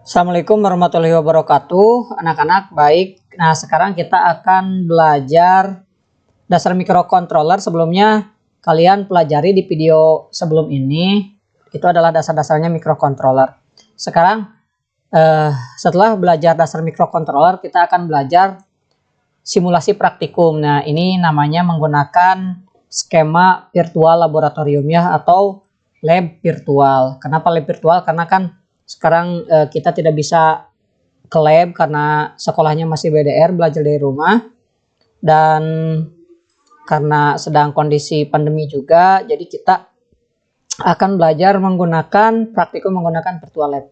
Assalamualaikum warahmatullahi wabarakatuh, anak-anak baik. Nah, sekarang kita akan belajar dasar microcontroller. Sebelumnya kalian pelajari di video sebelum ini, itu adalah dasar-dasarnya microcontroller. Sekarang setelah belajar dasar microcontroller, kita akan belajar simulasi praktikum. Nah, ini namanya menggunakan skema virtual laboratorium ya, atau lab virtual. Kenapa lab virtual? Karena kan sekarang kita tidak bisa ke lab karena sekolahnya masih BDR, belajar dari rumah, dan karena sedang kondisi pandemi juga, jadi kita akan belajar menggunakan praktikum menggunakan virtual lab.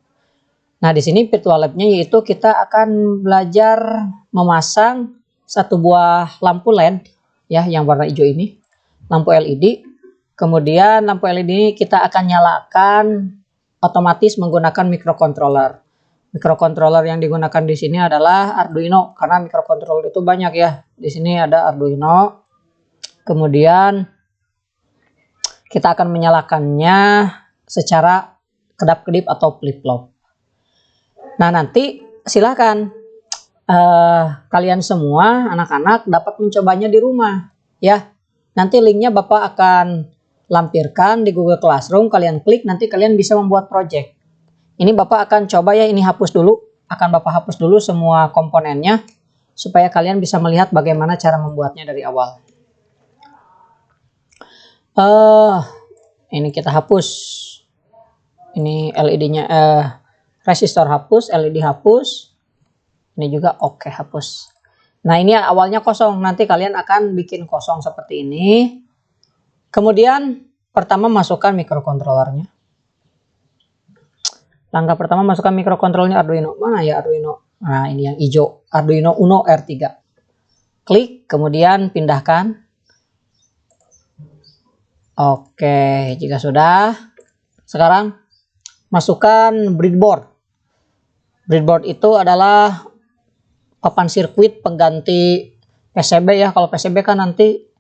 Nah, di sini virtual labnya yaitu kita akan belajar memasang satu buah lampu LED ya, yang warna hijau ini, lampu LED. Kemudian lampu LED ini kita akan nyalakan otomatis menggunakan microcontroller. Microcontroller yang digunakan di sini adalah Arduino, karena microcontroller itu banyak ya. Di sini ada Arduino. Kemudian kita akan menyalakannya secara kedap-kedip atau flip-flop. Nah, nanti silakan kalian semua anak-anak dapat mencobanya di rumah ya. Nanti linknya Bapak akan lampirkan di Google Classroom, kalian klik, nanti kalian bisa membuat project. Ini Bapak akan coba ya, ini hapus dulu, akan Bapak hapus dulu semua komponennya supaya kalian bisa melihat bagaimana cara membuatnya dari awal. Ini kita hapus, ini LED-nya, resistor hapus, LED hapus, ini juga oke, hapus. Nah, ini awalnya kosong, nanti kalian akan bikin kosong seperti ini. Kemudian pertama masukkan microcontrollernya. Langkah pertama masukkan microcontrollernya Arduino. Mana ya Arduino? Nah, ini yang hijau, Arduino Uno R3. Klik, kemudian pindahkan. Oke, jika sudah, sekarang masukkan breadboard. Breadboard itu adalah papan sirkuit pengganti PCB ya. Kalau PCB kan nanti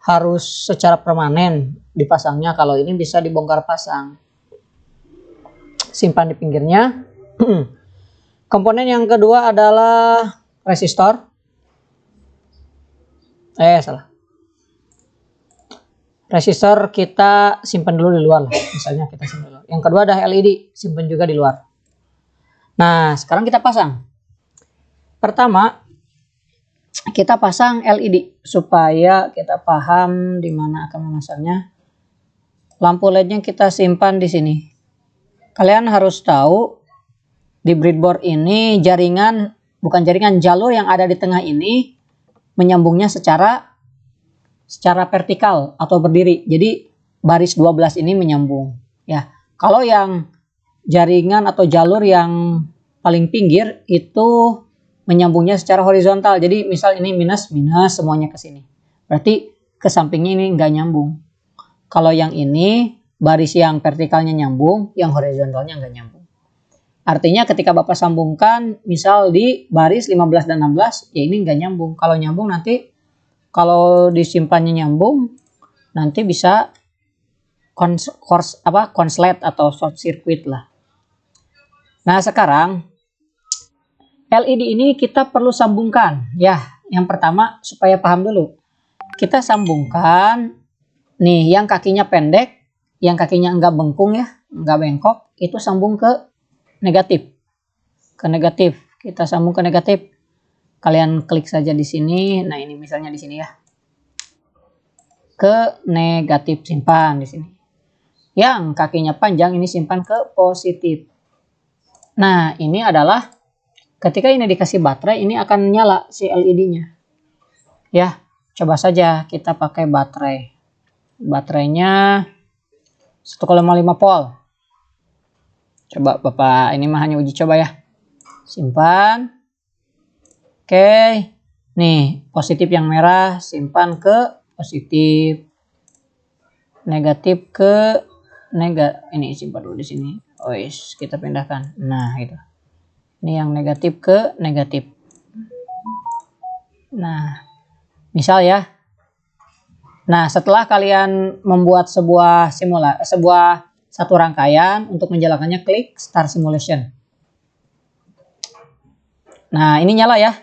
harus secara permanen dipasangnya, kalau ini bisa dibongkar pasang. Simpan di pinggirnya. Komponen yang kedua adalah resistor. Salah. Resistor kita simpan dulu di luar lah. Misalnya kita simpan dulu. Yang kedua ada LED, simpan juga di luar. Nah, sekarang kita pasang. Pertama, kita pasang LED supaya kita paham di mana akan memasangnya. Lampu LED-nya kita simpan di sini. Kalian harus tahu di breadboard ini jalur yang ada di tengah ini menyambungnya secara vertikal atau berdiri. Jadi baris 12 ini menyambung ya. Kalau yang jaringan atau jalur yang paling pinggir itu menyambungnya secara horizontal. Jadi misal ini minus semuanya ke sini. Berarti ke sampingnya ini nggak nyambung. Kalau yang ini baris yang vertikalnya nyambung, yang horizontalnya nggak nyambung. Artinya ketika Bapak sambungkan misal di baris 15 dan 16, ya ini nggak nyambung. Kalau nyambung nanti, kalau disimpannya nyambung, nanti bisa konslet atau short circuit lah. Nah, sekarang LED ini kita perlu sambungkan ya. Yang pertama supaya paham dulu, kita sambungkan nih yang kakinya pendek, yang kakinya enggak bengkung ya, enggak bengkok, itu sambung ke negatif. Kita sambung ke negatif. Kalian klik saja di sini. Nah, ini misalnya di sini ya, ke negatif, simpan di sini. Yang kakinya panjang ini simpan ke positif. Nah, ini adalah ketika ini dikasih baterai, ini akan nyala si LED-nya. Ya, coba saja kita pakai baterai. Baterainya 1,5 volt. Coba Bapak, ini mah hanya uji coba ya. Simpan. Oke. Nih, positif yang merah simpan ke positif. Negatif ke negatif. Ini simpan dulu di sini. Kita pindahkan. Nah, itu. Ini yang negatif ke negatif. Nah, misal ya. Nah, setelah kalian membuat satu rangkaian, untuk menjalankannya klik Start Simulation. Nah, ini nyala ya.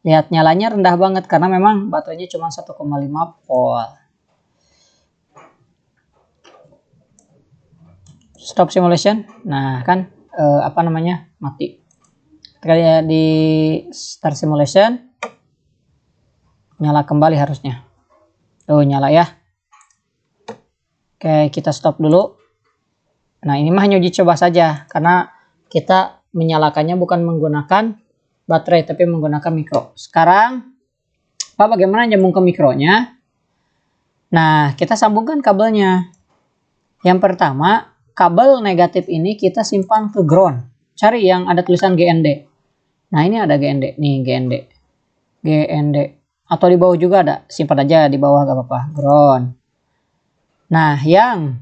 Lihat nyalanya rendah banget karena memang baterainya cuma 1,5 volt. Stop simulation. Nah, kan mati. Ketika di start simulation nyala kembali harusnya. Tuh, nyala ya. Oke, kita stop dulu. Nah, ini mah hanya uji coba saja karena kita menyalakannya bukan menggunakan baterai tapi menggunakan mikro. Sekarang bagaimana nyambung ke mikronya? Nah, kita sambungkan kabelnya. Yang pertama, kabel negatif ini kita simpan ke ground. Cari yang ada tulisan GND. Nah, ini ada GND. Nih, GND. GND. Atau di bawah juga ada. Simpan aja di bawah, gak apa-apa. Ground. Nah, yang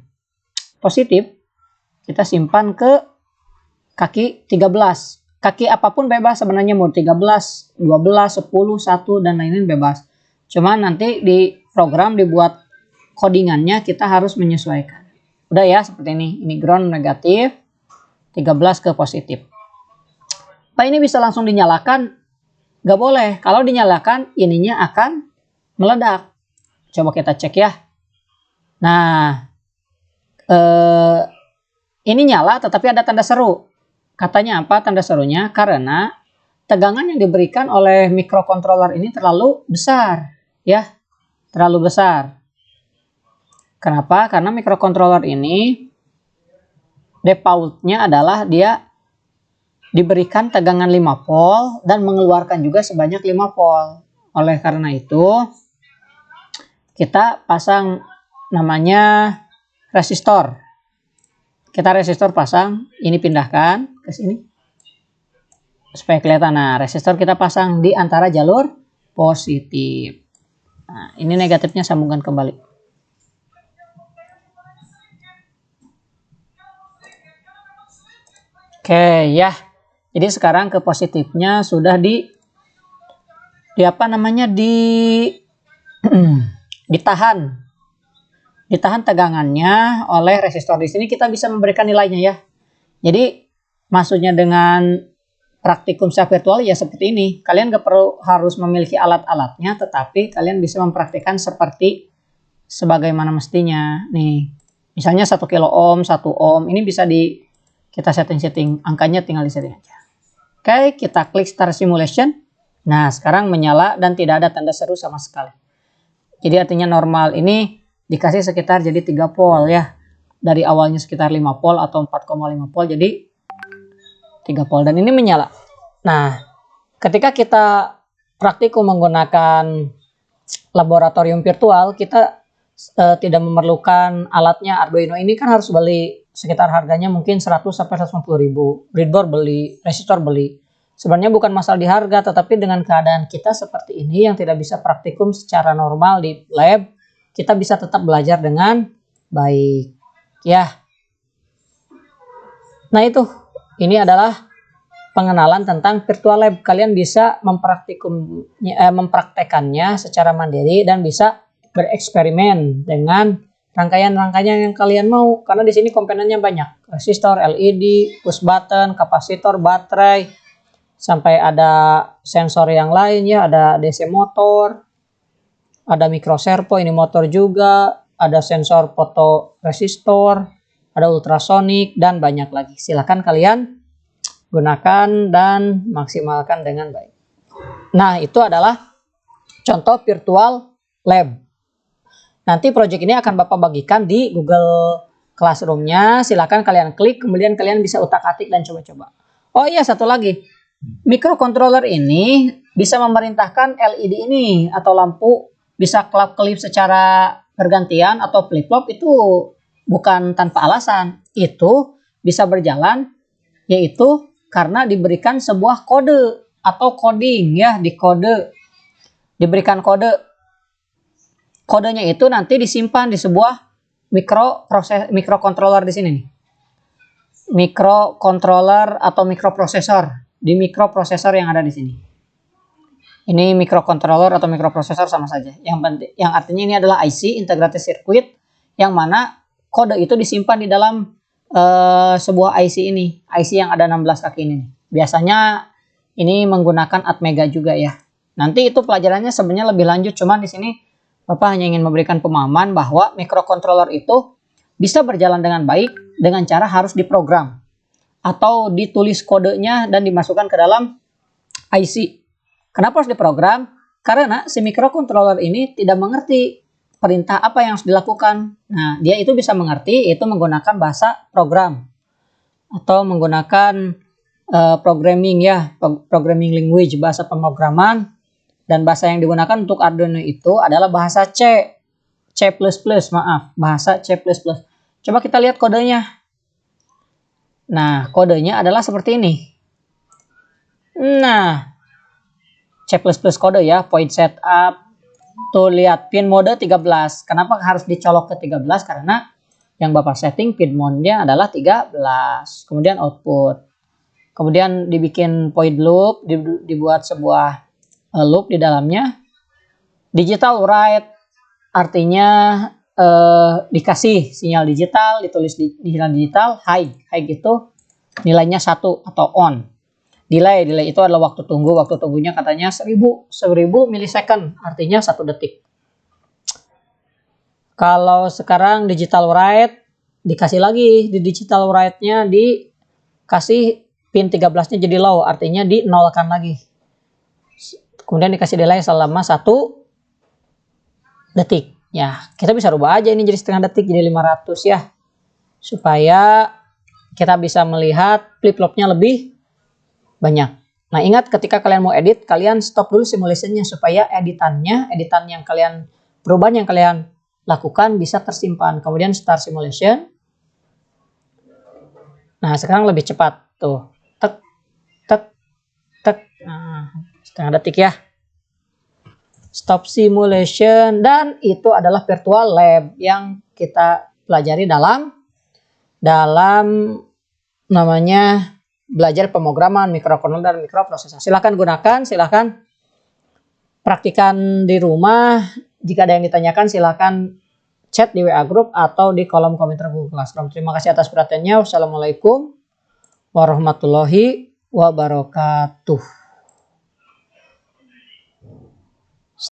positif kita simpan ke kaki 13. Kaki apapun bebas sebenarnya, mau 13, 12, 10, 1 dan lain-lain bebas. Cuman nanti di program dibuat codingannya kita harus menyesuaikan. Udah ya, seperti ini. Ini ground negatif, 13 ke positif. Pak, ini bisa langsung dinyalakan? Gak boleh. Kalau dinyalakan ininya akan meledak. Coba kita cek ya. Nah, ini nyala tetapi ada tanda seru. Katanya apa tanda serunya? Karena tegangan yang diberikan oleh microcontroller ini terlalu besar, ya, terlalu besar. Kenapa? Karena microcontroller ini defaultnya adalah dia diberikan tegangan 5 volt dan mengeluarkan juga sebanyak 5 volt. Oleh karena itu, kita pasang namanya resistor. Kita resistor pasang, ini pindahkan ke sini supaya kelihatan. Nah, resistor kita pasang di antara jalur positif. Nah, ini negatifnya sambungkan kembali. Oke ya. Jadi sekarang ke positifnya sudah ditahan tegangannya oleh resistor. Di sini kita bisa memberikan nilainya ya. Jadi maksudnya dengan praktikum secara virtual ya seperti ini. Kalian gak perlu harus memiliki alat-alatnya, tetapi kalian bisa mempraktikkan seperti sebagaimana mestinya. Nih, misalnya 1 kilo ohm, 1 ohm, ini bisa kita setting angkanya, tinggal disetting aja. Oke, kita klik start simulation. Nah, sekarang menyala dan tidak ada tanda seru sama sekali. Jadi artinya normal. Ini dikasih sekitar jadi 3 volt ya. Dari awalnya sekitar 5 volt atau 4,5 volt jadi 3 volt dan ini menyala. Nah, ketika kita praktikum menggunakan laboratorium virtual, kita tidak memerlukan alatnya. Arduino ini kan harus beli sekitar harganya mungkin 100 sampai 150 ribu. Breadboard beli, resistor beli. Sebenarnya bukan masalah di harga, tetapi dengan keadaan kita seperti ini yang tidak bisa praktikum secara normal di lab, kita bisa tetap belajar dengan baik. Ya. Nah itu, ini adalah pengenalan tentang virtual lab. Kalian bisa mempraktekannya secara mandiri dan bisa bereksperimen dengan rangkaian-rangkaian yang kalian mau. Karena di sini komponennya banyak. Resistor, LED, push button, kapasitor, baterai, sampai ada sensor yang lain ya, ada DC motor, ada micro servo, ini motor juga, ada sensor fotoresistor, ada ultrasonic dan banyak lagi. Silakan kalian gunakan dan maksimalkan dengan baik. Nah, itu adalah contoh virtual lab. Nanti project ini akan Bapak bagikan di Google Classroom-nya. Silakan kalian klik, kemudian kalian bisa utak-atik dan coba-coba. Oh iya, satu lagi. Microcontroller ini bisa memerintahkan LED ini atau lampu bisa kelap-kelip secara bergantian atau flip-flop, itu bukan tanpa alasan. Itu bisa berjalan yaitu karena diberikan sebuah kode atau coding ya, diberikan kodenya itu nanti disimpan di sebuah microcontroller di sini nih. Microcontroller atau microprosesor, di microprosesor yang ada di sini. Ini microcontroller atau microprosesor sama saja. Yang artinya ini adalah IC, integrated circuit, yang mana kode itu disimpan di dalam sebuah IC ini. IC yang ada 16 kaki ini. Biasanya ini menggunakan Atmega juga ya. Nanti itu pelajarannya sebenarnya lebih lanjut, cuman di sini Bapak hanya ingin memberikan pemahaman bahwa microcontroller itu bisa berjalan dengan baik dengan cara harus diprogram atau ditulis kodenya dan dimasukkan ke dalam IC. Kenapa harus diprogram? Karena si microcontroller ini tidak mengerti perintah apa yang harus dilakukan. Nah, dia itu bisa mengerti itu menggunakan bahasa program atau menggunakan programming ya, programming language, bahasa pemrograman. Dan bahasa yang digunakan untuk Arduino itu adalah bahasa C++, maaf, bahasa C++. Coba kita lihat kodenya. Nah, kodenya adalah seperti ini. Nah, C++ kode ya, point setup. Tuh lihat pin mode 13. Kenapa harus dicolok ke 13? Karena yang Bapak setting pin mode-nya adalah 13. Kemudian output. Kemudian dibikin point loop, dibuat sebuah loop di dalamnya. Digital write artinya dikasih sinyal digital, ditulis di sinyal digital. High itu nilainya 1 atau on. Delay itu adalah waktu tunggu. Waktu tunggunya katanya 1000 milisecond, artinya 1 detik. Kalau sekarang digital write, dikasih lagi di digital write-nya dikasih pin 13-nya jadi low, artinya dinolkan lagi. Kemudian dikasih delay selama 1 detik. Ya, kita bisa rubah aja ini jadi setengah detik jadi 500 ya. Supaya kita bisa melihat flip-flopnya lebih banyak. Nah, ingat ketika kalian mau edit, kalian stop dulu simulationnya supaya editan yang kalian, perubahan yang kalian lakukan bisa tersimpan. Kemudian start simulation. Nah, sekarang lebih cepat tuh. Tek tek tek. Nah, setengah detik ya. Stop simulation, dan itu adalah virtual lab yang kita pelajari dalam namanya belajar pemrograman microcontroller dan microprosesor. Silahkan gunakan, silahkan praktikan di rumah. Jika ada yang ditanyakan silahkan chat di WA group atau di kolom komentar Google Classroom. Terima kasih atas perhatiannya. Wassalamualaikum warahmatullahi wabarakatuh.